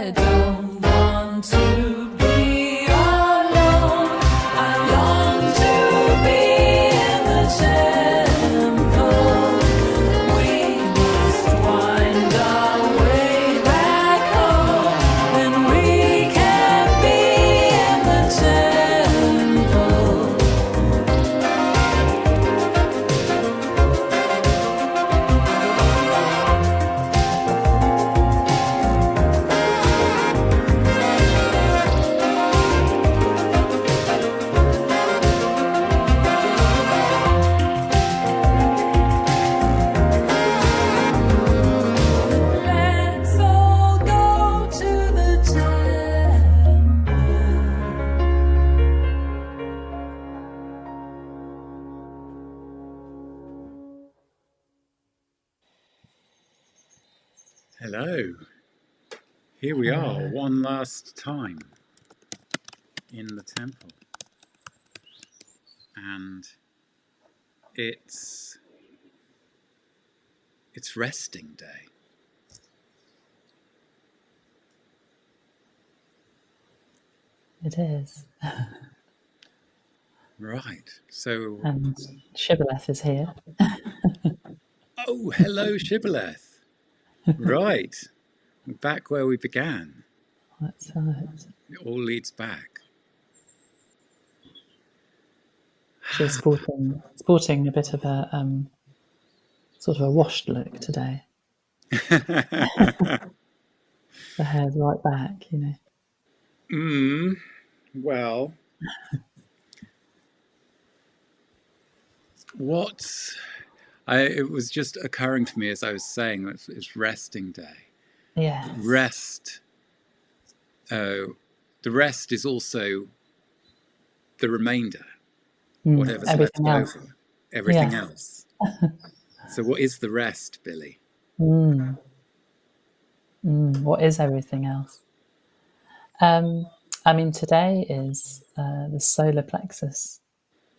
I don't want to be alone. I long to be in the temple. We must wind our way back home, and we can be in the temple. Let's all go to the temple. Hello. Here we are, one last time in the temple. And it's resting day. It is. Right. So, And Shibboleth is here. oh, hello, Shibboleth. Right. We're back where we began. That's right. It all leads back. She's sporting a bit of a sort of a washed look today. The hair's right back, you know. Well, it was just occurring to me as I was saying, it's resting day. Yes. Rest. The rest is also the remainder. Whatever's left Everything else. over. Everything Yeah. else. So what is the rest, Billy? What is everything else? I mean, today is the solar plexus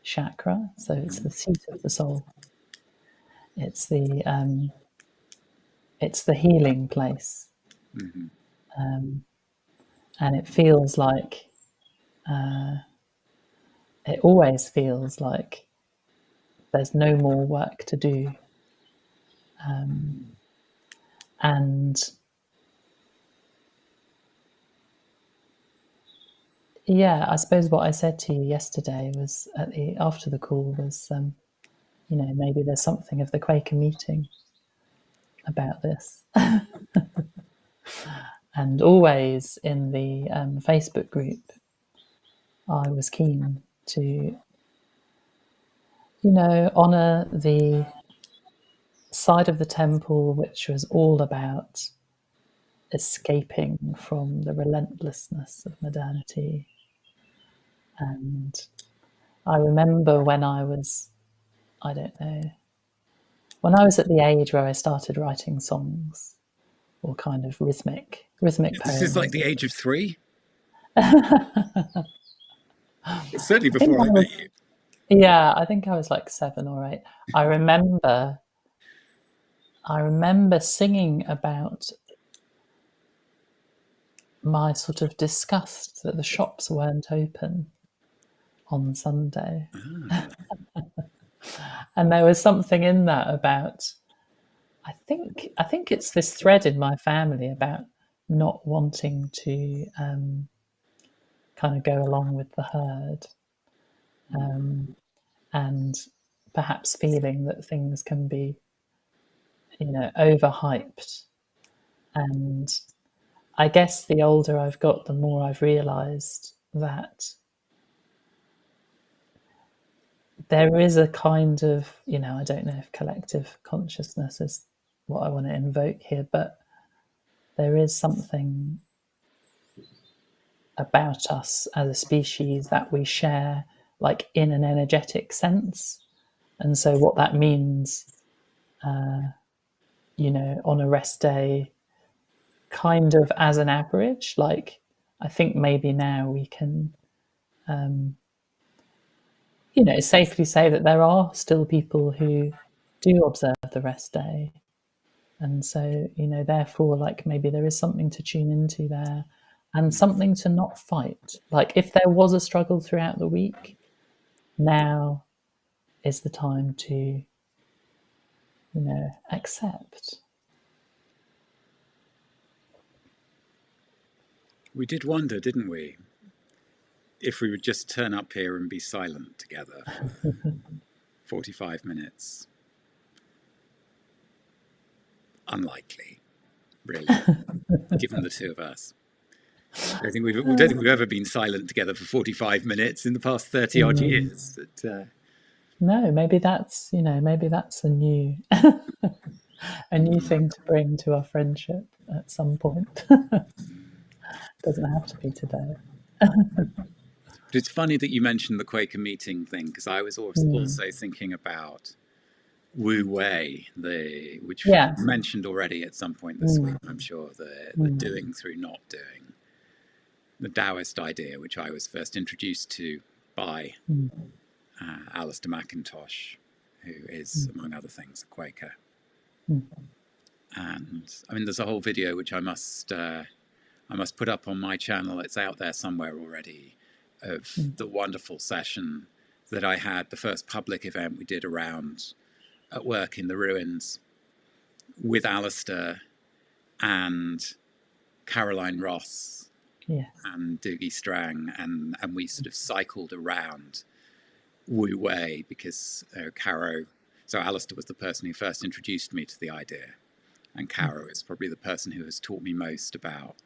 chakra, so it's the seat of the soul. It's the healing place, and it feels like it always feels like there's no more work to do, and yeah, I suppose what I said to you yesterday was after the call was, you know, maybe there's something of the Quaker meeting about this. And always in the Facebook group, I was keen to, you know, honour the side of the temple which was all about escaping from the relentlessness of modernity. And I remember when I was, I don't know, when I was at the age where I started writing songs or kind of rhythmic poems. This is like the age of 3? Certainly before I met you. Yeah, I think I was like 7 or 8. I remember singing about my sort of disgust that the shops weren't open on Sunday. And there was something in that about, I think it's this thread in my family about not wanting to kind of go along with the herd, and perhaps feeling that things can be, you know, overhyped. And I guess the older I've got, the more I've realised that there is a kind of, you know, I don't know if collective consciousness is what I want to invoke here, but there is something about us as a species that we share, like in an energetic sense. And so what that means, you know, on a rest day, kind of as an average, like I think maybe now we can, you know, safely say that there are still people who do observe the rest day, And so, therefore, like maybe there is something to tune into there and something to not fight. Like if there was a struggle throughout the week, now is the time to, accept. We did wonder, didn't we, if we would just turn up here and be silent together for 45 minutes. Unlikely, really, given the two of us. I don't think we've ever been silent together for 45 minutes in the past 30 odd years. But, No, maybe that's a new a new thing to bring to our friendship at some point. Doesn't have to be today. but it's funny that you mentioned the Quaker meeting thing, because I was also thinking about Wu Wei, which we mentioned already at some point this week, I'm sure, the doing through not doing, the Taoist idea, which I was first introduced to by Alistair McIntosh, who is, among other things, a Quaker. And I mean, there's a whole video which I must put up on my channel. It's out there somewhere already, of the wonderful session that I had, the first public event we did around at work in the ruins, with Alistair and Caroline Ross and Doogie Strang, and we sort of cycled around Wu Wei, because so Alistair was the person who first introduced me to the idea, and Caro is probably the person who has taught me most about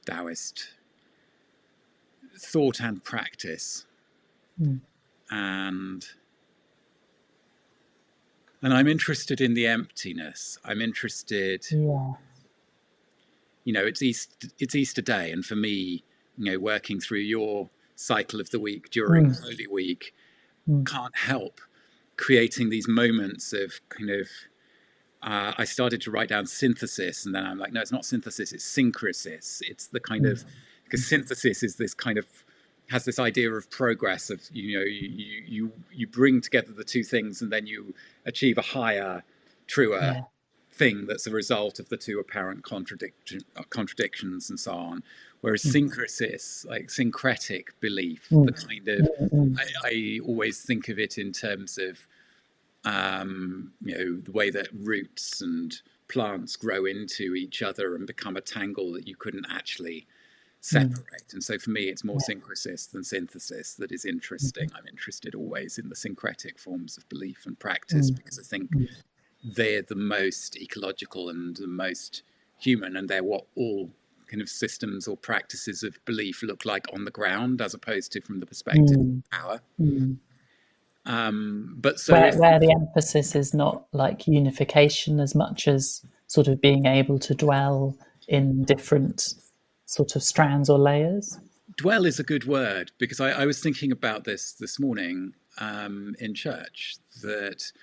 Taoist thought and practice. And I'm interested in the emptiness. I'm interested, it's Easter Day, and for me, working through your cycle of the week during Holy Week, can't help creating these moments of kind of, I started to write down synthesis, and then I'm like, no, it's not synthesis, it's syncresis. It's the kind of, because synthesis is this kind of, has this idea of progress of, you bring together the two things and then you achieve a higher, truer thing that's a result of the two apparent contradictions and so on. Whereas syncresis, like syncretic belief, the kind of, I always think of it in terms of, the way that roots and plants grow into each other and become a tangle that you couldn't actually separate. And so for me, it's more syncresis than synthesis that is interesting. I'm interested always in the syncretic forms of belief and practice, because I think they're the most ecological and the most human, and they're what all kind of systems or practices of belief look like on the ground, as opposed to from the perspective of power. But so where the emphasis is not like unification as much as sort of being able to dwell in different sort of strands or layers. Dwell is a good word, because I was thinking about this morning in church, that,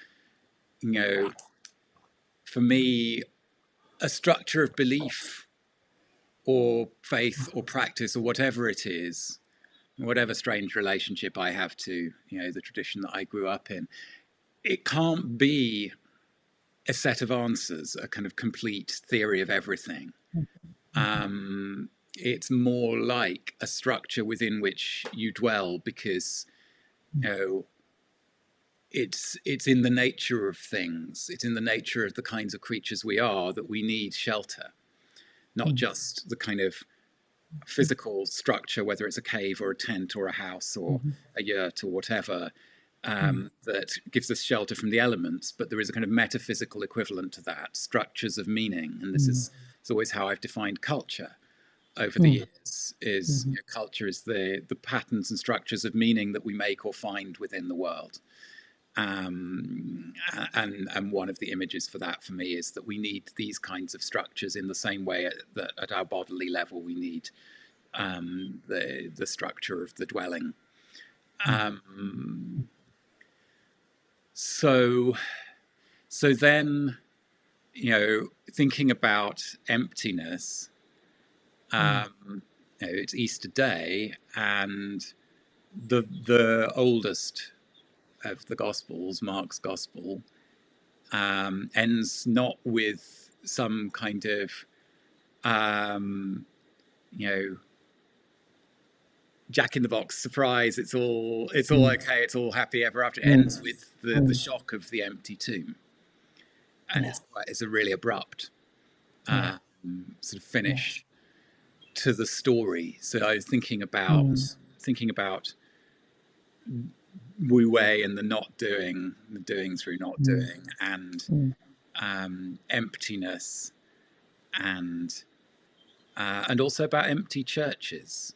for me, a structure of belief or faith or practice or whatever it is, whatever strange relationship I have to, the tradition that I grew up in, it can't be a set of answers, a kind of complete theory of everything. It's more like a structure within which you dwell, because, it's in the nature of things. It's in the nature of the kinds of creatures we are, that we need shelter, not just the kind of physical structure, whether it's a cave or a tent or a house or a yurt or whatever, that gives us shelter from the elements, but there is a kind of metaphysical equivalent to that, structures of meaning. And this is always how I've defined culture over the years, is culture is the patterns and structures of meaning that we make or find within the world. And one of the images for that for me is that we need these kinds of structures in the same way that at our bodily level we need the structure of the dwelling. So then, thinking about emptiness, it's Easter Day, and the oldest of the Gospels, Mark's Gospel, ends not with some kind of you know, Jack in the Box surprise. It's all okay. It's all happy ever after. It ends with the shock of the empty tomb, and it's a really abrupt sort of finish to the story. So I was thinking about Wu Wei and the not doing, the doing through not doing, and emptiness, and also about empty churches,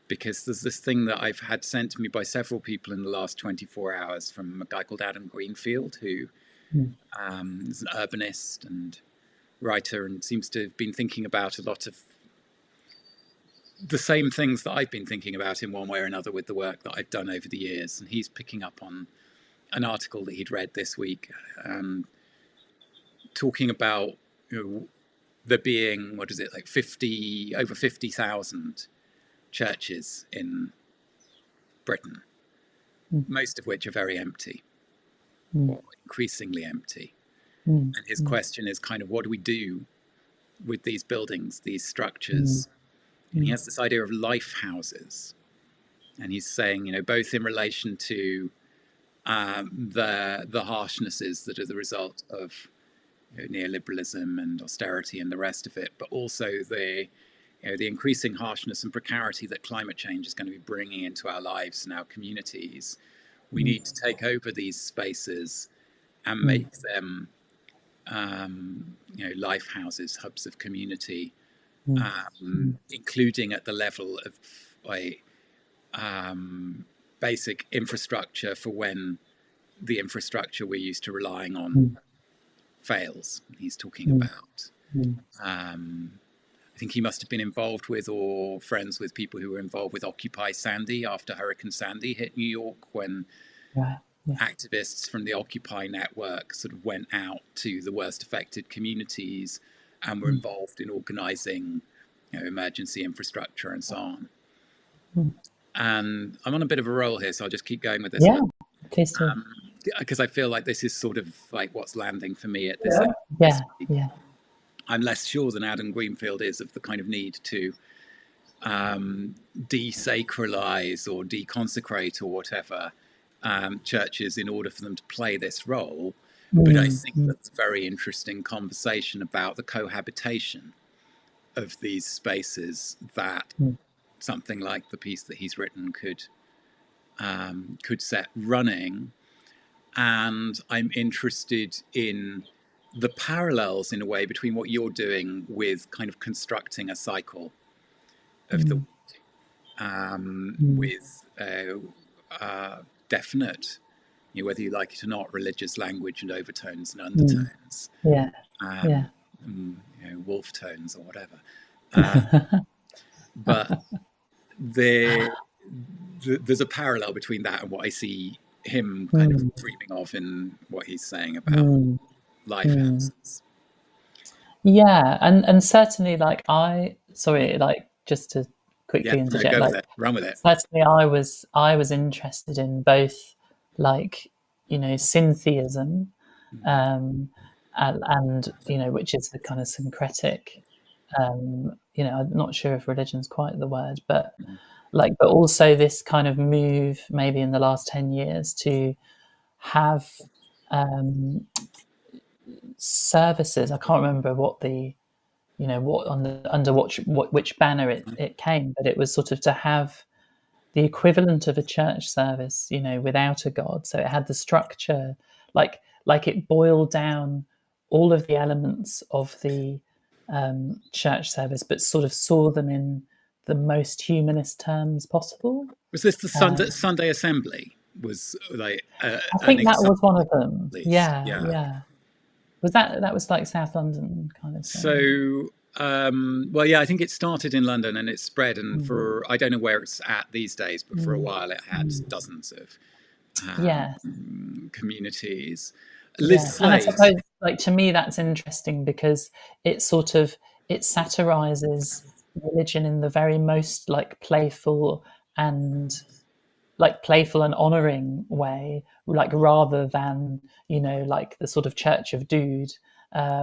because there's this thing that I've had sent to me by several people in the last 24 hours from a guy called Adam Greenfield, who is an urbanist and writer and seems to have been thinking about a lot of the same things that I've been thinking about in one way or another with the work that I've done over the years. And he's picking up on an article that he'd read this week, talking about, there being, what is it, like over 50,000 churches in Britain, most of which are very empty, or increasingly empty. And his question is kind of, what do we do with these buildings, these structures? And he has this idea of life houses. And he's saying, both in relation to the harshnesses that are the result of neoliberalism and austerity and the rest of it, but also the increasing harshness and precarity that climate change is going to be bringing into our lives and our communities. We need to take over these spaces and make them life houses, hubs of community, including at the level of basic infrastructure for when the infrastructure we're used to relying on fails. He's talking about I think he must have been involved with or friends with people who were involved with Occupy Sandy after Hurricane Sandy hit New York, when activists from the Occupy network sort of went out to the worst affected communities and were involved in organising emergency infrastructure and so on. And I'm on a bit of a roll here, so I'll just keep going with this. Yeah, please do. Because I feel like this is sort of like what's landing for me at this. I'm less sure than Adam Greenfield is of the kind of need to desacralize or deconsecrate or whatever churches in order for them to play this role. But I think that's a very interesting conversation about the cohabitation of these spaces that something like the piece that he's written could set running. And I'm interested in the parallels, in a way, between what you're doing with kind of constructing a cycle of the with definite, whether you like it or not, religious language and overtones and undertones, wolf tones or whatever. But there's a parallel between that and what I see him kind of dreaming of in what he's saying about life houses. Yeah, and certainly, just to quickly interject, run with it. Certainly, I was interested in both, syntheism, and which is the kind of syncretic. I'm not sure if religion's quite the word, but but also this kind of move, maybe in the last 10 years, to have services. I can't remember what the, which banner it came, but it was sort of to have the equivalent of a church service, without a God. So it had the structure, like it boiled down all of the elements of the church service, but sort of saw them in the most humanist terms possible. Was this the Sunday Assembly? Was I think that was one of them. Yeah. Was that was like South London kind of thing? So, I think it started in London and it spread, and for, I don't know where it's at these days, but for a while it had dozens of communities. Liz Slade. And I suppose, to me, that's interesting because it satirizes religion in the very most playful and like playful and honoring way, like rather than, you know, like the sort of Church of Dude,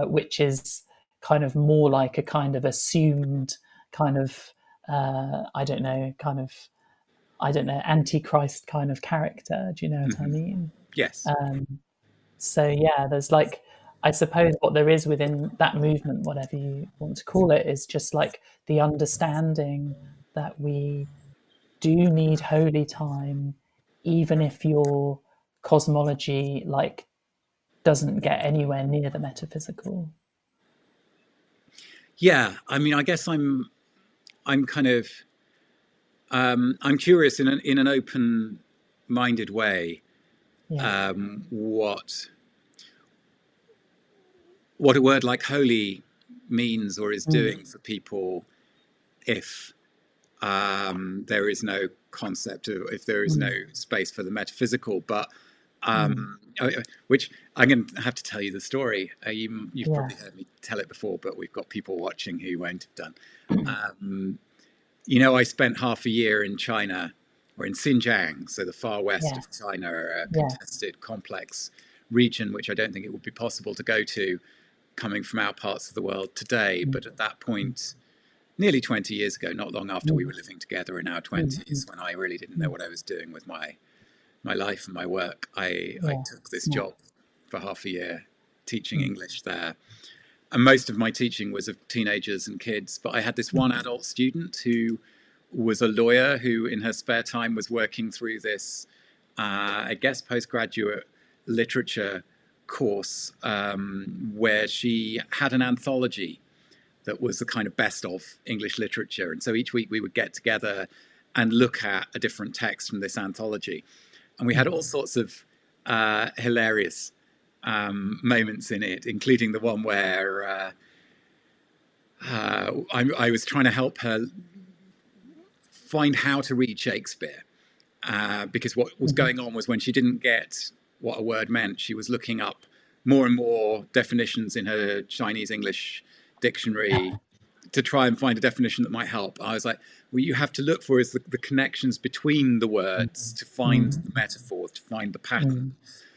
which is kind of more like a kind of assumed kind of I don't know, kind of, I don't know, antichrist kind of character. Do you know what I mean? Yes. So yeah, there's like, I suppose what there is within that movement, whatever you want to call it, is just like the understanding that we do need holy time, even if your cosmology like doesn't get anywhere near the metaphysical. Yeah. I mean, I guess I'm kind of I'm curious in an open-minded way Yeah. What a word like holy means or is Mm, doing for people if there is no concept of, if there is no mm, space for the metaphysical. But mm. which I'm going to have to tell you the story. You've Yeah. probably heard me tell it before, but we've got people watching who won't have done. You know, I spent half a year in China, or in Xinjiang, so the far west Yeah. of China, a Yeah. contested, complex region, which I don't think it would be possible to go to coming from our parts of the world today. Mm, But at that point, nearly 20 years ago, not long after we mm, were living together in our mm, 20s, mm, when I really didn't know mm. what I was doing with my life and my work, I Yeah. took this Yeah. job for half a year teaching Mm, English there. And most of my teaching was of teenagers and kids, but I had this one adult student who was a lawyer who, in her spare time, was working through this, I guess, postgraduate literature course where she had an anthology that was the kind of best of English literature. And so each week we would get together and look at a different text from this anthology. And we had all sorts of hilarious moments in it, including the one where I was trying to help her find how to read Shakespeare. Because what was mhm. going on was when she didn't get what a word meant, she was looking up more and more definitions in her Chinese English dictionary to try and find a definition that might help. I was like, what you have to look for is the connections between the words to find Mm, the metaphor, to find the pattern,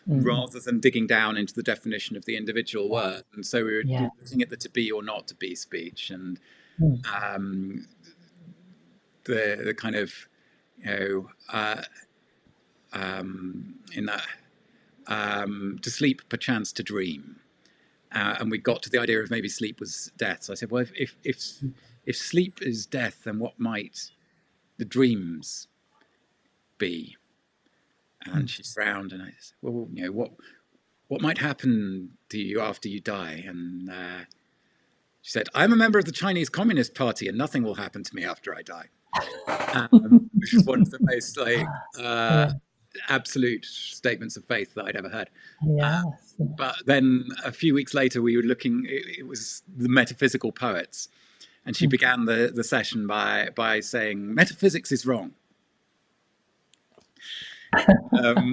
mm, mm. rather than digging down into the definition of the individual Yeah. word. And so we were Yeah. looking at the to be or not to be speech, and Mm, um, the kind of, you know, in that to sleep perchance to dream. And we got to the idea of maybe sleep was death. So I said, well, if sleep is death, then what might the dreams be? And mm. she frowned, and I said, well, you know, what might happen to you after you die? And she said, I'm a member of the Chinese Communist Party, and nothing will happen to me after I die. Which is one of the most like Yeah. absolute statements of faith that I'd ever heard. Yes. But then a few weeks later, we were looking. It was the metaphysical poets, and she Mm. began the session by saying metaphysics is wrong,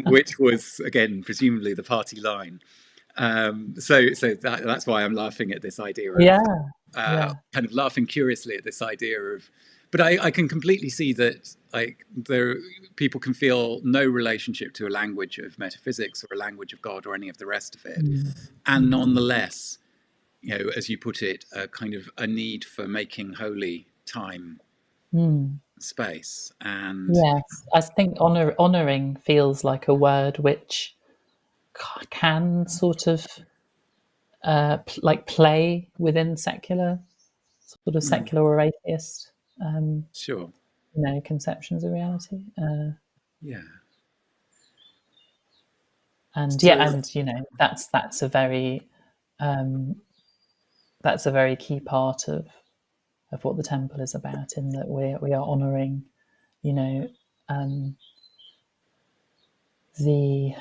which was again presumably the party line. So that's why I'm laughing at this idea of Yeah. Yeah. kind of laughing curiously at this idea of. But I can completely see that like there people can feel no relationship to a language of metaphysics or a language of God or any of the rest of it, Mm, and mm, nonetheless, you know, as you put it, a kind of a need for making holy time, mm. space, and Yes. I think honoring feels like a word which can sort of like play within secular, sort of mm, secular or atheist, um, sure, you know, conceptions of reality. yeah. And yeah, So and you know, um, that's a very key part of what the temple is about. In that we are honouring, you know, um, the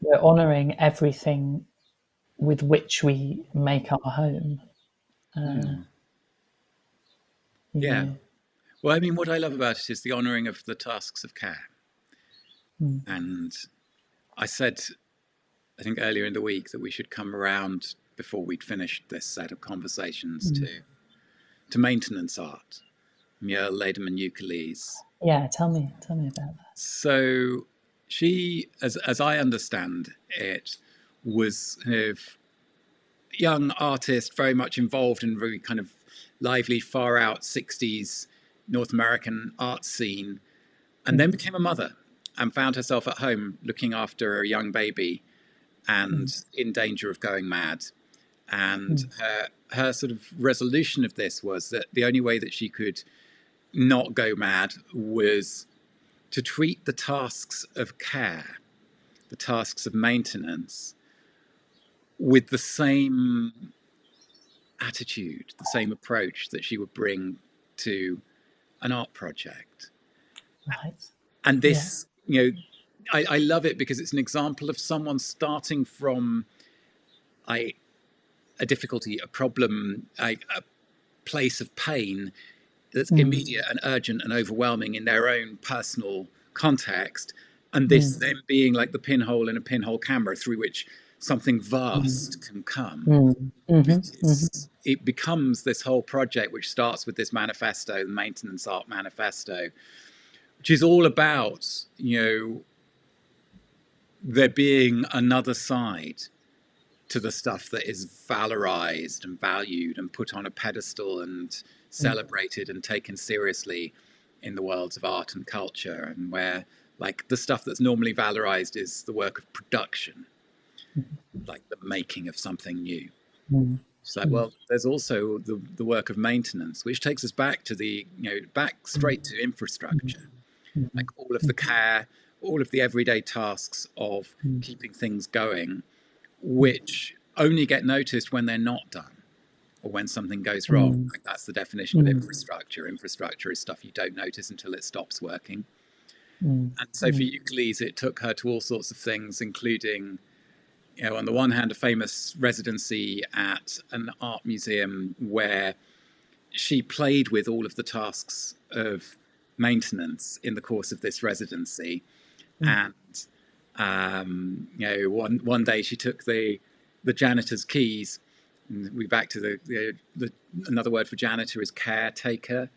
we're honouring everything with which we make our home. mm, You yeah. know, Well, I mean, what I love about it is the honouring of the tasks of care. mm, And I said, I think earlier in the week, that we should come around before we'd finished this set of conversations mm, to maintenance art, Mjöl, Lederman, Eucalyptus, Yeah, tell me about that. So she, as I understand it, was kind of young artist, very much involved in very kind of lively, far out 60s North American art scene, and then became a mother and found herself at home looking after a young baby and in danger of going mad. And her sort of resolution of this was that the only way that she could not go mad was to treat the tasks of care, the tasks of maintenance, with the same attitude, the same approach that she would bring to an art project. Right. And this, I love it because it's an example of someone starting from a difficulty, a problem, a place of pain that's immediate and urgent and overwhelming in their own personal context. And this then being like the pinhole in a pinhole camera through which something vast can come. It becomes this whole project, which starts with this manifesto, the Maintenance Art Manifesto, which is all about, there being another side to the stuff that is valorized and valued and put on a pedestal and celebrated and taken seriously in the worlds of art and culture, and where like the stuff that's normally valorized is the work of production, like the making of something new. So, well, there's also the work of maintenance, which takes us back to back straight to infrastructure, like all of the care, all of the everyday tasks of keeping things going, which only get noticed when they're not done or when something goes wrong. Like that's the definition of infrastructure. Infrastructure is stuff you don't notice until it stops working. And so for Euclides, it took her to all sorts of things, including, on the one hand, a famous residency at an art museum where she played with all of the tasks of maintenance in the course of this residency. And one day she took the janitor's keys, and we're back to the another word for janitor is caretaker,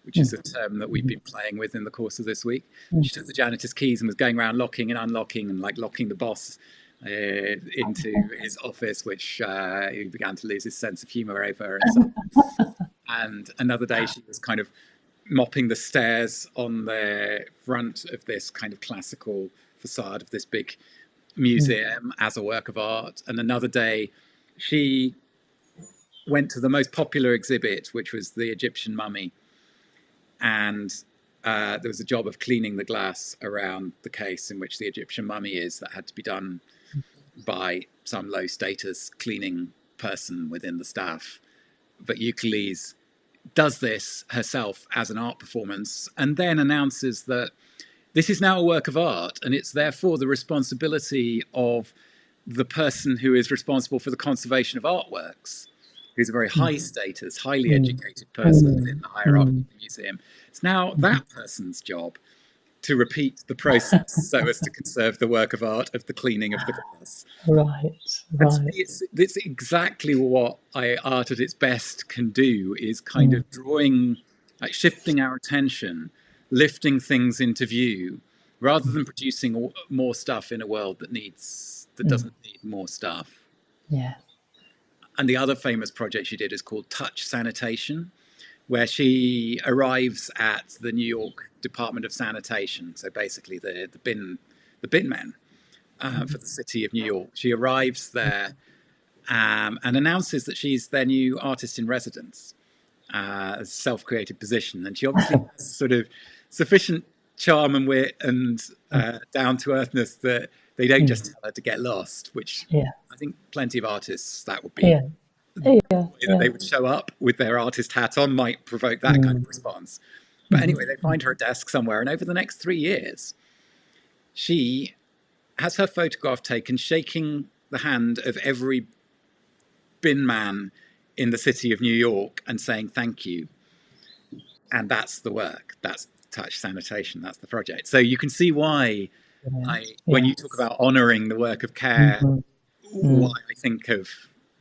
which is a term that we've been playing with in the course of this week. She took the janitor's keys and was going around locking and unlocking and like locking the boss into his office, which he began to lose his sense of humor over. And another day she was kind of mopping the stairs on the front of this kind of classical facade of this big museum as a work of art. And another day she went to the most popular exhibit, which was the Egyptian mummy. And there was a job of cleaning the glass around the case in which the Egyptian mummy is that had to be done by some low status cleaning person within the staff. But Euclides does this herself as an art performance and then announces that this is now a work of art, and it's therefore the responsibility of the person who is responsible for the conservation of artworks, who's a very high status, highly educated person within the hierarchy of the museum. It's now that person's job to repeat the process so as to conserve the work of art of the cleaning of the glass. Right. It's exactly what art at its best can do, is kind of drawing, like shifting our attention, lifting things into view, rather than producing more stuff in a world that doesn't need more stuff. Yeah. And the other famous project she did is called Touch Sanitation, where she arrives at the New York Department of Sanitation. So basically the bin men for the city of New York. She arrives there and announces that she's their new artist in residence, a self-created position. And she obviously has sort of sufficient charm and wit and down-to-earthness that they don't just tell her to get lost, which I think plenty of artists that would be. They would show up with their artist hat on might provoke that kind of response. But anyway, they find her a desk somewhere, and over the next 3 years, she has her photograph taken shaking the hand of every bin man in the city of New York and saying thank you. And that's the work. That's Touch Sanitation. That's the project. So you can see why when you talk about honouring the work of care, why I think of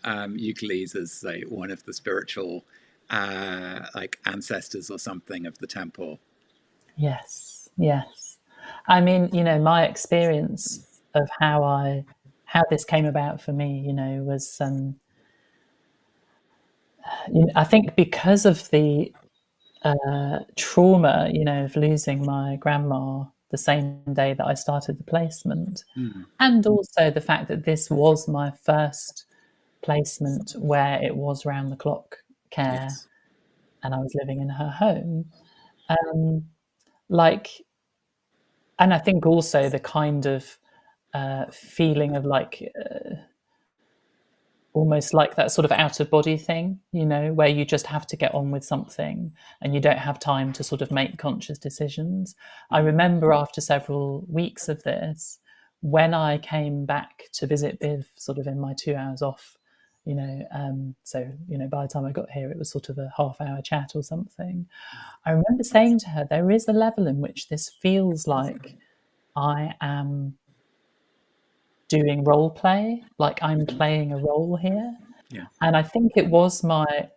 Euclides as one of the spiritual like ancestors or something of the temple. Yes, yes. I mean, my experience of how this came about for me, was I think because of the trauma, of losing my grandma the same day that I started the placement, Mm. and also the fact that this was my first placement where it was round the clock care Yes. and I was living in her home. Um, like, and I think also the kind of feeling of like almost like that sort of out of body thing, where you just have to get on with something and you don't have time to sort of make conscious decisions. I Mm. remember after several weeks of this, when I came back to visit Biv, sort of in my 2 hours off, so by the time I got here, it was sort of a half-hour chat or something. I remember saying to her, there is a level in which this feels like I am doing role play, like I'm Mhm. playing a role here. Yeah. And I think it was my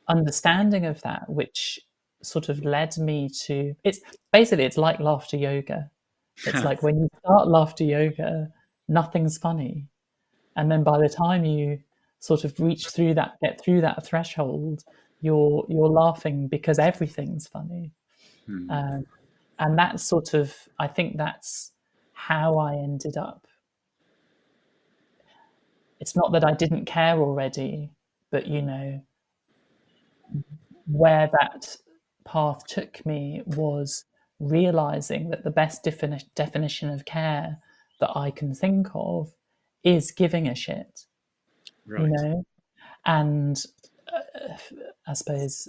understanding of that which sort of led me to it's like laughter yoga. It's like when you start laughter yoga, nothing's funny. And then by the time you sort of get through that threshold, you're laughing because everything's funny. Mm. Um, and that's sort of, I think that's how I ended up. It's not that I didn't care already, but where that path took me was realizing that the best definition of care that I can think of is giving a shit, you Right. know? And I suppose,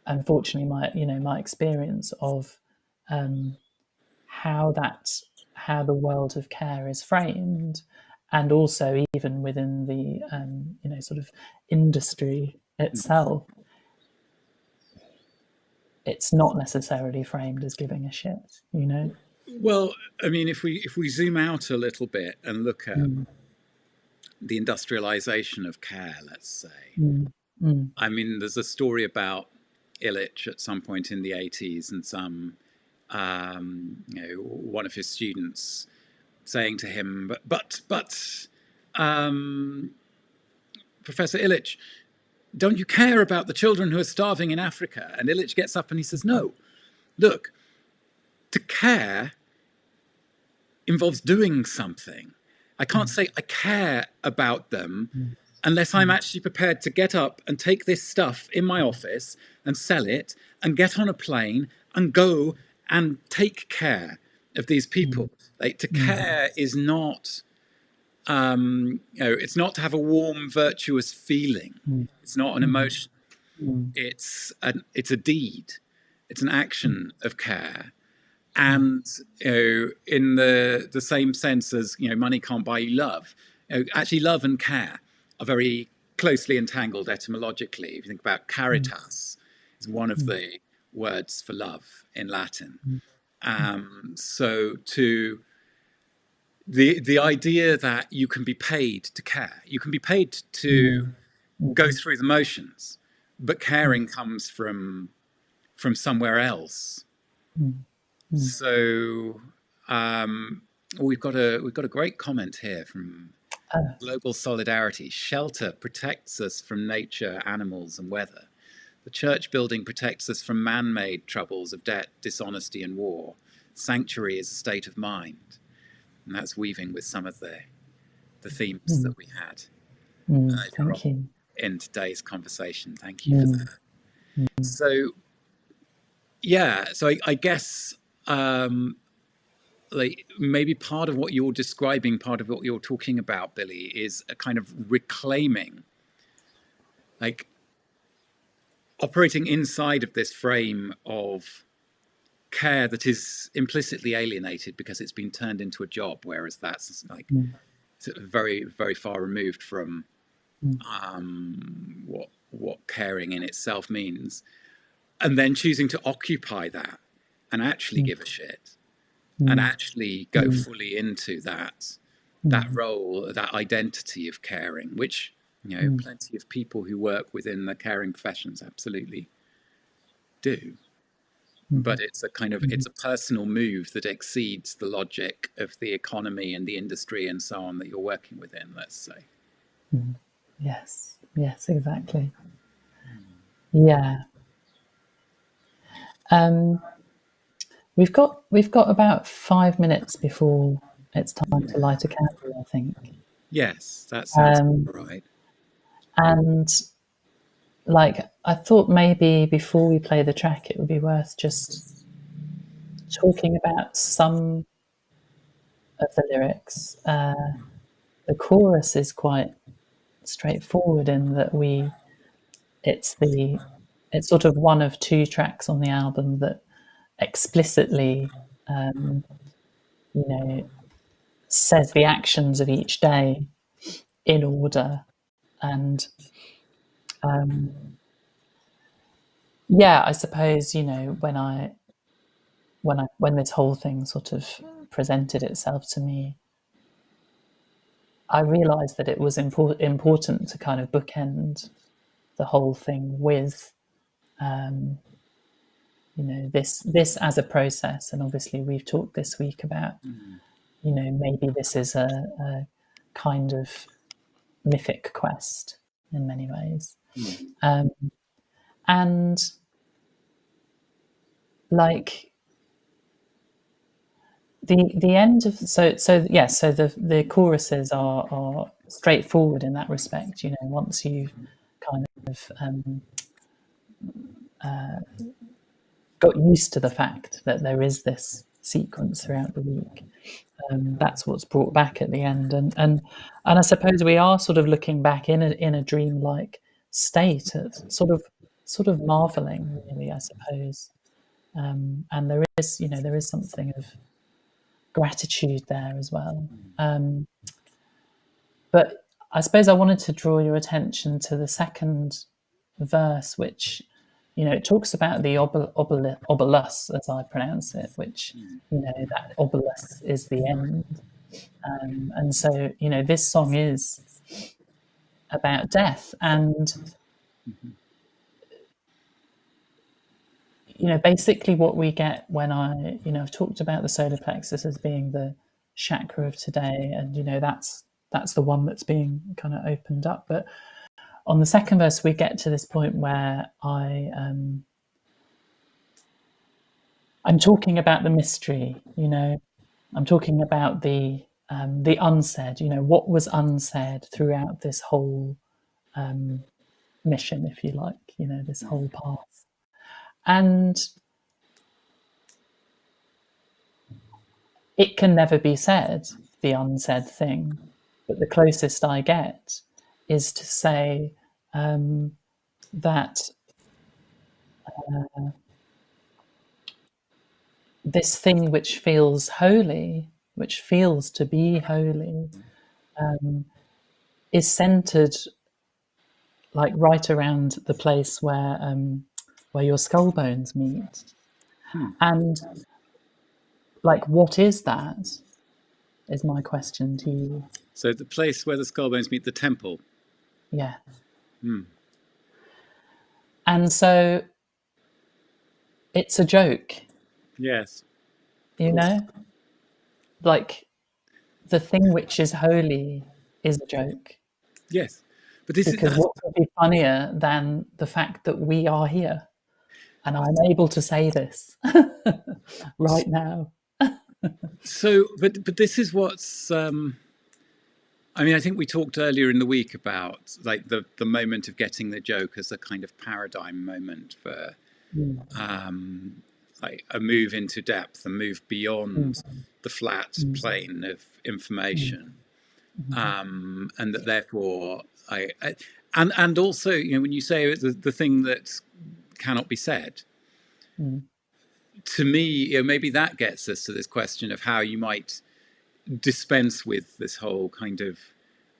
unfortunately, my experience of um, how how the world of care is framed, and also even within the sort of industry Mm. itself, it's not necessarily framed as giving a shit. Well, I mean, if we zoom out a little bit and look at Mm, the industrialization of care, let's say, mm, mm, I mean, there's a story about Illich at some point in the 80s, and one of his students saying to him, but, um, Professor Illich, don't you care about the children who are starving in Africa? And Illich gets up and he says, no, look, to care involves doing something. I can't mm, say I care about them mm, unless I'm mm, actually prepared to get up and take this stuff in my office and sell it and get on a plane and go and take care of these mm, people. Like, to mm, care is not, it's not to have a warm, virtuous feeling. mm, It's not an mm, emotion. mm, It's a deed. It's an mm, action of care. mm, And in the same sense as money can't buy you love, actually love and care are very closely entangled etymologically. If you think about mm, caritas, is one of mm, the words for love in Latin. mm, So to the idea that you can be paid to care, you can be paid to mm, go mm, through the motions, but mm, caring comes from somewhere else. mm, mm. So we've got a great comment here from Oh, Global Solidarity. Shelter protects us from nature, animals, and weather. The church building protects us from man-made troubles of debt, dishonesty, and war. Sanctuary is a state of mind, and that's weaving with some of the themes mm, that we had earlier thank on you. in today's conversation. Thank you for Mm, that. So yeah, so I guess like maybe part of what you're describing, part of what you're talking about, Billy, is a kind of reclaiming, like operating inside of this frame of care that is implicitly alienated because it's been turned into a job, whereas that's like mm, very, very far removed from mm, what caring in itself means. And then choosing to occupy that and actually mm, give a shit and mm, actually go mm, fully into that mm, role, that identity of caring, which mm, plenty of people who work within the caring professions absolutely do. but it's a kind of it's a personal move that exceeds the logic of the economy and the industry and so on that you're working within, let's say. Yes, yes, exactly. Yeah. We've got about 5 minutes before it's time to light a candle, I think. Yes, that sounds right. And like, I thought maybe before we play the track, it would be worth just talking about some of the lyrics. The chorus is quite straightforward in that it's sort of one of two tracks on the album that explicitly, you know, says the actions of each day in order. And yeah, I suppose, when this whole thing sort of presented itself to me, I realized that it was important to kind of bookend the whole thing with, this as a process. And obviously we've talked this week about, maybe this is a kind of mythic quest in many ways. And like the end of the choruses are straightforward in that respect. Once you've kind of got used to the fact that there is this sequence throughout the week, that's what's brought back at the end. And I suppose we are sort of looking back in a dreamlike state, at sort of marveling, really, I suppose. And there is something of gratitude there as well. But I suppose I wanted to draw your attention to the second verse, which, it talks about the obolus, as I pronounce it, which, that obolus is the end. And so, this song is about death. And, basically what we get when I've talked about the solar plexus as being the chakra of today, and, that's the one that's being kind of opened up. But on the second verse, we get to this point where I'm talking about the mystery. I'm talking about the unsaid. What was unsaid throughout this whole mission, if you like. This whole path, and it can never be said, the unsaid thing. But the closest I get is to say that this thing which feels holy, which feels to be holy, is centered like right around the place where your skull bones meet. And like, what is that? Is my question to you. So the place where the skull bones meet, the temple. Yeah. And so it's a joke. Yes. Like, the thing which is holy is a joke. Yes. But this because what could be funnier than the fact that we are here and I'm able to say this right now? So, but this is what's. I think we talked earlier in the week about like the moment of getting the joke as a kind of paradigm moment for like a move into depth, a move beyond the flat plane of information, and that therefore and also when you say the thing that cannot be said. To me, maybe that gets us to this question of how you might dispense with this whole kind of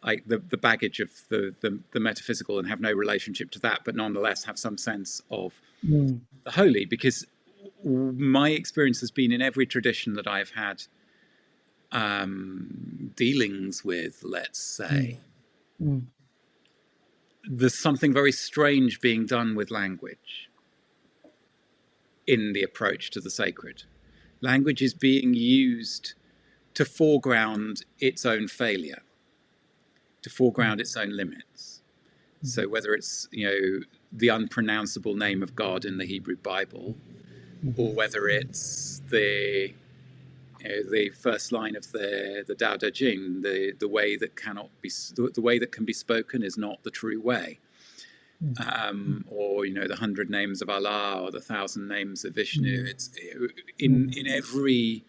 like the baggage of the metaphysical and have no relationship to that, but nonetheless have some sense of the holy. Because my experience has been in every tradition that I've had dealings with, let's say, there's something very strange being done with language. in the approach to the sacred. Language is being used to foreground its own failure, to foreground its own limits. So whether it's, the unpronounceable name of God in the Hebrew Bible, or whether it's the first line of the Tao Te Ching, the way that the way that can be spoken is not the true way, or the 100 names of Allah or the 1,000 names of Vishnu. It's in every.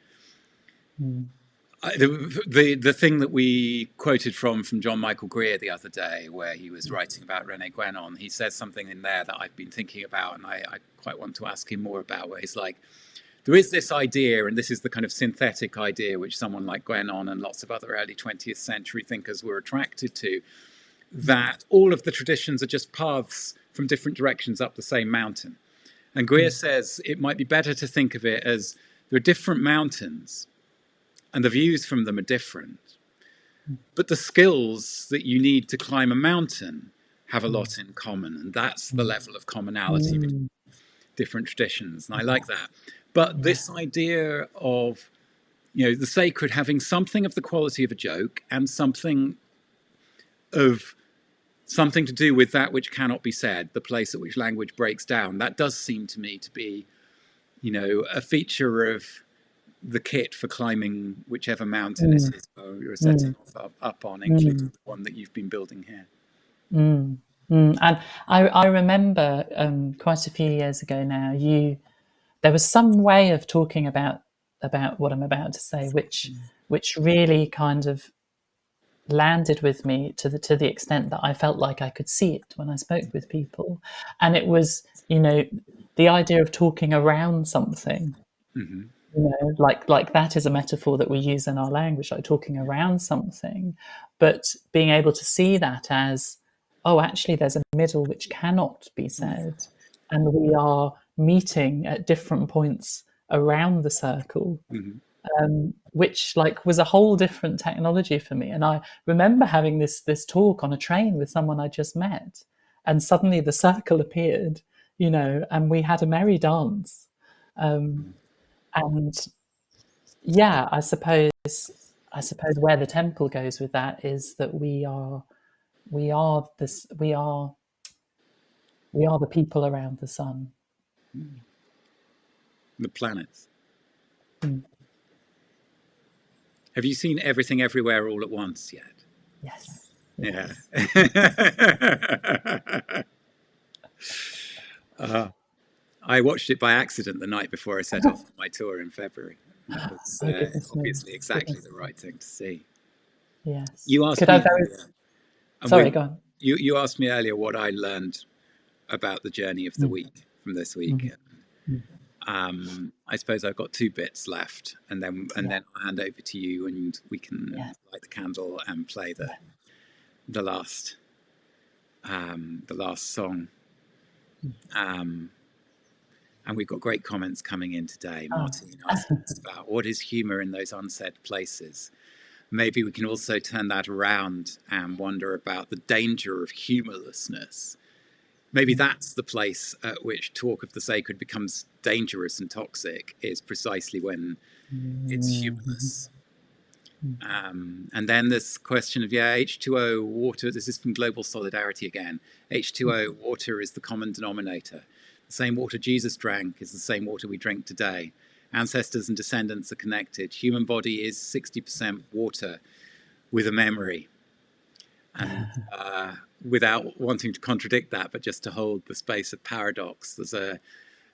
The thing that we quoted from John Michael Greer the other day, where he was writing about René Guénon, he says something in there that I've been thinking about, and I quite want to ask him more about, where he's like, there is this idea, and this is the kind of synthetic idea which someone like Guénon and lots of other early 20th century thinkers were attracted to, that all of the traditions are just paths from different directions up the same mountain. And Greer says it might be better to think of it as there are different mountains, and the views from them are different. But the skills that you need to climb a mountain have a lot in common, and that's the level of commonality between different traditions, and I like that. But this idea of, the sacred having something of the quality of a joke and something to do with that which cannot be said, the place at which language breaks down, that does seem to me to be, a feature of the kit for climbing whichever mountain it is you're setting up on, including the one that you've been building here. And I remember quite a few years ago now, there was some way of talking about what I'm about to say, which really kind of landed with me to the extent that I felt like I could see it when I spoke with people. And it was, the idea of talking around something. Like that is a metaphor that we use in our language, like talking around something, but being able to see that as, oh, actually there's a middle which cannot be said, and we are meeting at different points around the circle, which was a whole different technology for me. And I remember having this talk on a train with someone I just met, and suddenly the circle appeared, and we had a merry dance. And yeah, I suppose where the temple goes with that is that we are the people around the sun, the planets. Have you seen Everything Everywhere All at Once yet? Yes. Yeah. I watched it by accident the night before I set off on my tour in February. It was obviously exactly the right thing to see. Yes. You asked me. Sorry, go on. You asked me earlier what I learned about the journey of the week from this week. I suppose I've got 2 bits left, and then I'll hand over to you, and we can light the candle and play the last song. And we've got great comments coming in today. Martin asking us about what is humour in those unsaid places. Maybe we can also turn that around and wonder about the danger of humourlessness. Maybe that's the place at which talk of the sacred becomes dangerous and toxic, is precisely when it's humourless. And then this question of, H2O, water, this is from Global Solidarity again. H2O, water is the common denominator. The same water Jesus drank is the same water we drink today. Ancestors and descendants are connected. Human body is 60% water with a memory. And without wanting to contradict that, but just to hold the space of paradox, there's a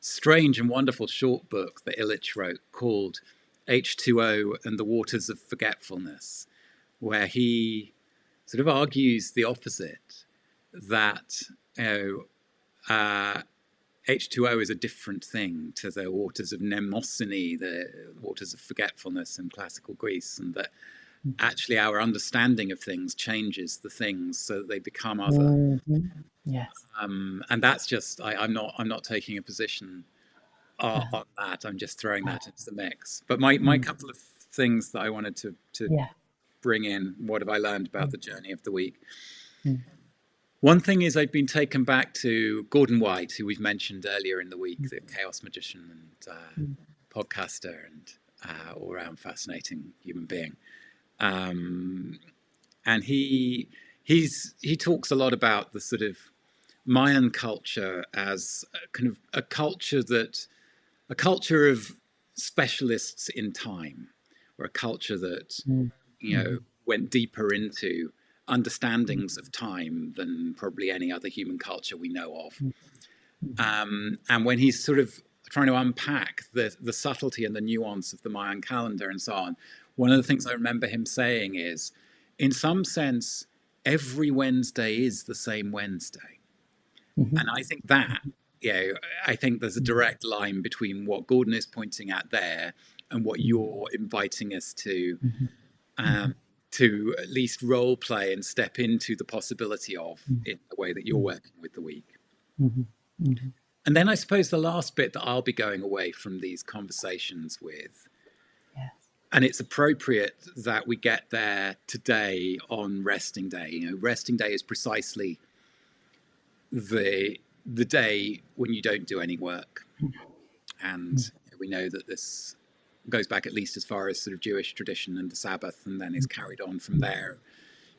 strange and wonderful short book that Illich wrote called H2O and the Waters of Forgetfulness, where he sort of argues the opposite, that H2O is a different thing to the waters of mnemosiny, the waters of forgetfulness in classical Greece, and that actually our understanding of things changes the things so that they become other. Yes. And that's just, I'm not taking a position on that. I'm just throwing that into the mix. But my couple of things that I wanted to bring in, what have I learned about the journey of the week? One thing is I've been taken back to Gordon White, who we've mentioned earlier in the week, the chaos magician and podcaster and all-round fascinating human being. And he talks a lot about the sort of Mayan culture as kind of a culture of specialists in time, or a culture that went deeper into understandings of time than probably any other human culture we know of. And when he's sort of trying to unpack the subtlety and the nuance of the Mayan calendar and so on, one of the things I remember him saying is, in some sense, every Wednesday is the same Wednesday. And I think that, I think there's a direct line between what Gordon is pointing at there and what you're inviting us to at least role play and step into the possibility of in the way that you're working with the week. And then I suppose the last bit that I'll be going away from these conversations with, and it's appropriate that we get there today on resting day. Resting day is precisely the day when you don't do any work. And we know that this goes back at least as far as sort of Jewish tradition and the Sabbath, and then is carried on from there,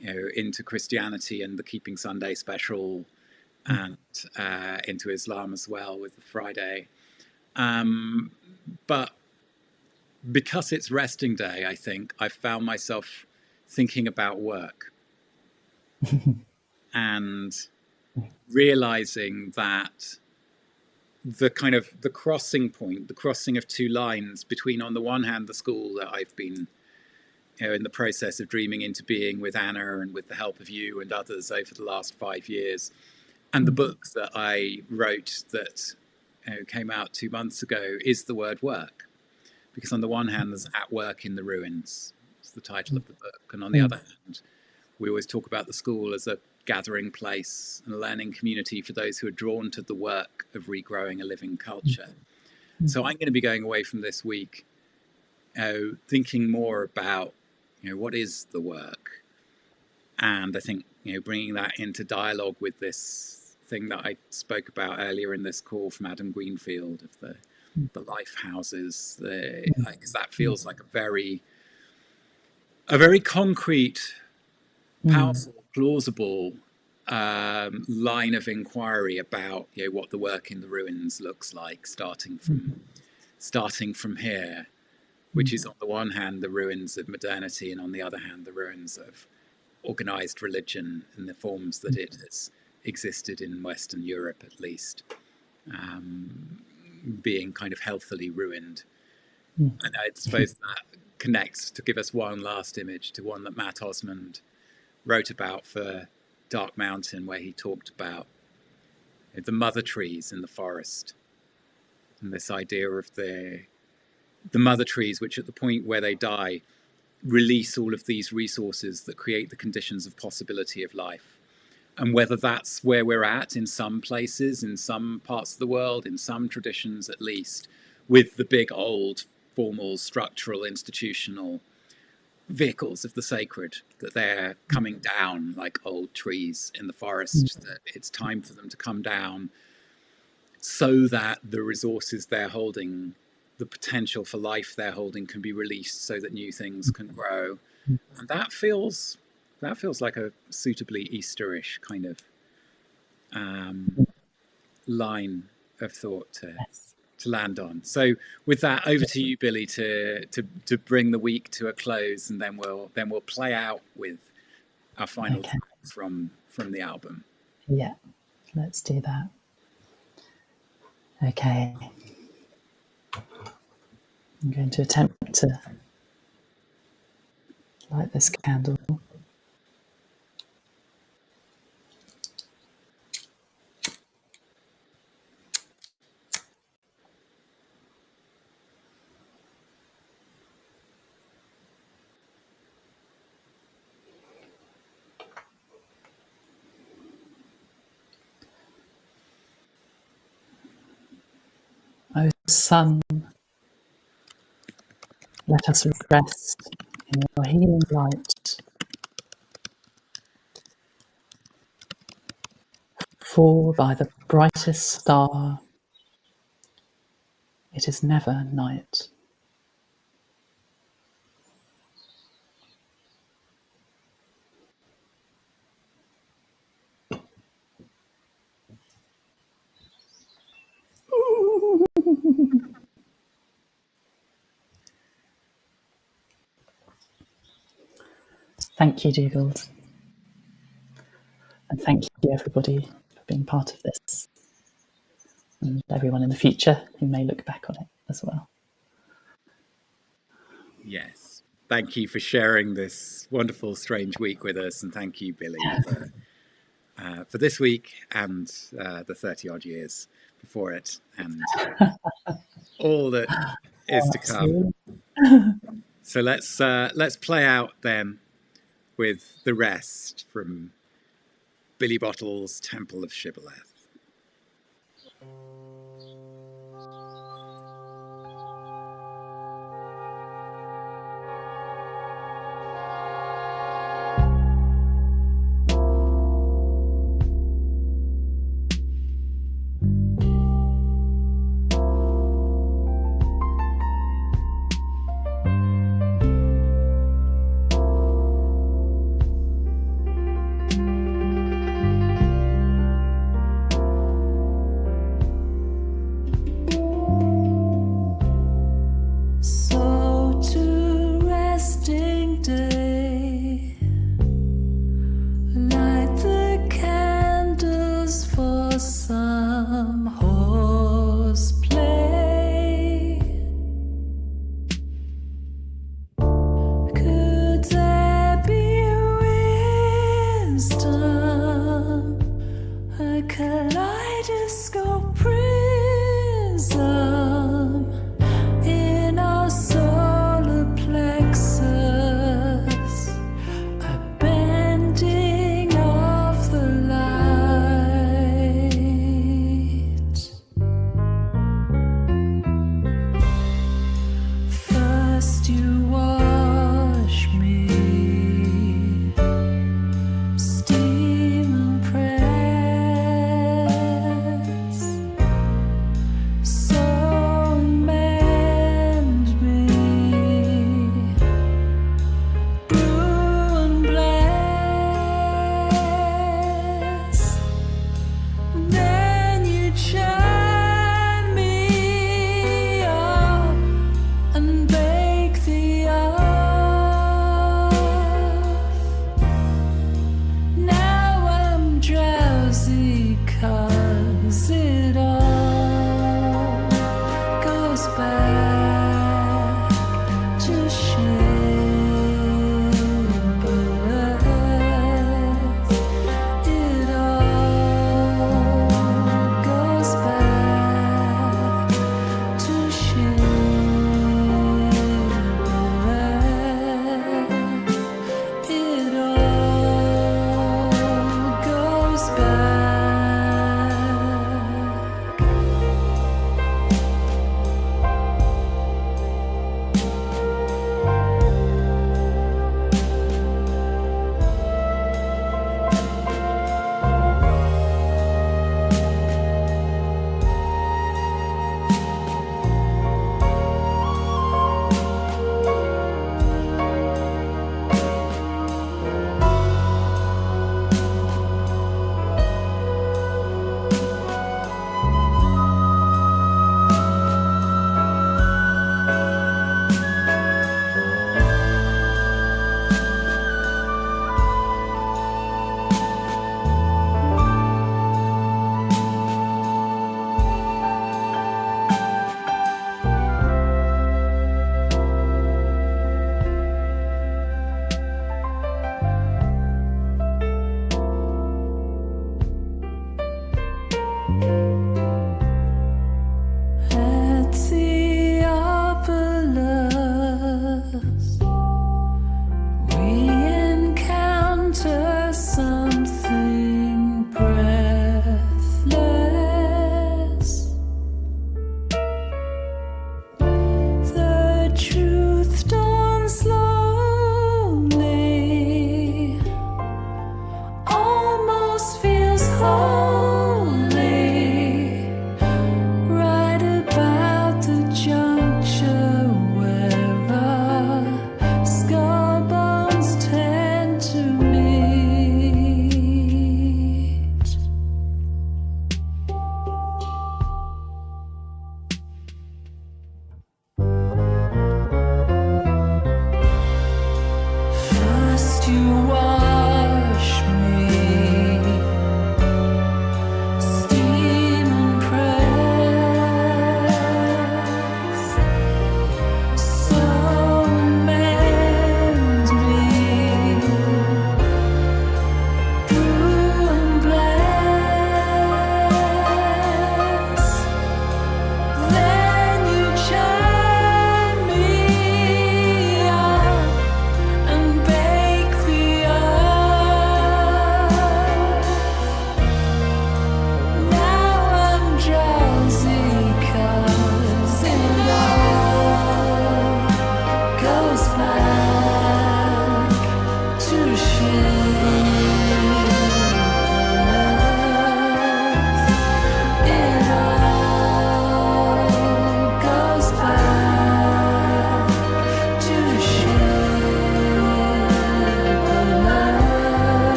into Christianity and the Keeping Sunday special, and into Islam as well with the Friday. But because it's resting day, I think I found myself thinking about work and realizing that the crossing point, the crossing of two lines between, on the one hand, the school that I've been in the process of dreaming into being with Anna and with the help of you and others over the last 5 years, and the book that I wrote that came out 2 months ago, is the word work. Because on the one hand, there's At Work in the Ruins. It's the title of the book. And on the other hand, we always talk about the school as a gathering place and a learning community for those who are drawn to the work of regrowing a living culture. So I'm going to be going away from this week thinking more about, what is the work? And I think, bringing that into dialogue with this thing that I spoke about earlier in this call from Adam Greenfield of the life houses, because that feels like a very concrete, powerful, plausible line of inquiry about what the work in the ruins looks like, starting from here, which is on the one hand the ruins of modernity, and on the other hand the ruins of organized religion in the forms that it has existed in Western Europe, at least. Being kind of healthily ruined. And I suppose that connects, to give us one last image, to one that Matt Osmond wrote about for Dark Mountain, where he talked about the mother trees in the forest, and this idea of the mother trees, which at the point where they die release all of these resources that create the conditions of possibility of life. And whether that's where we're at in some places, in some parts of the world, in some traditions at least, with the big old formal structural institutional vehicles of the sacred, that they're coming down like old trees in the forest, that it's time for them to come down so that the resources they're holding, the potential for life they're holding, can be released so that new things can grow. And that feels like a suitably Easterish kind of line of thought to land on. So with that, over to you, Billie, to bring the week to a close, and then we'll play out with our final thought from the album. Yeah, let's do that. Okay. I'm going to attempt to light this candle. O sun, let us rest in your healing light. For by the brightest star it is never night. Thank you, Dougald. And thank you, everybody, for being part of this. And everyone in the future who may look back on it as well. Yes. Thank you for sharing this wonderful, strange week with us. And thank you, Billie, for this week and the 30 odd years before it and all that is to come. So let's play out then with the rest from Billy Bottle's Temple of Shibboleth.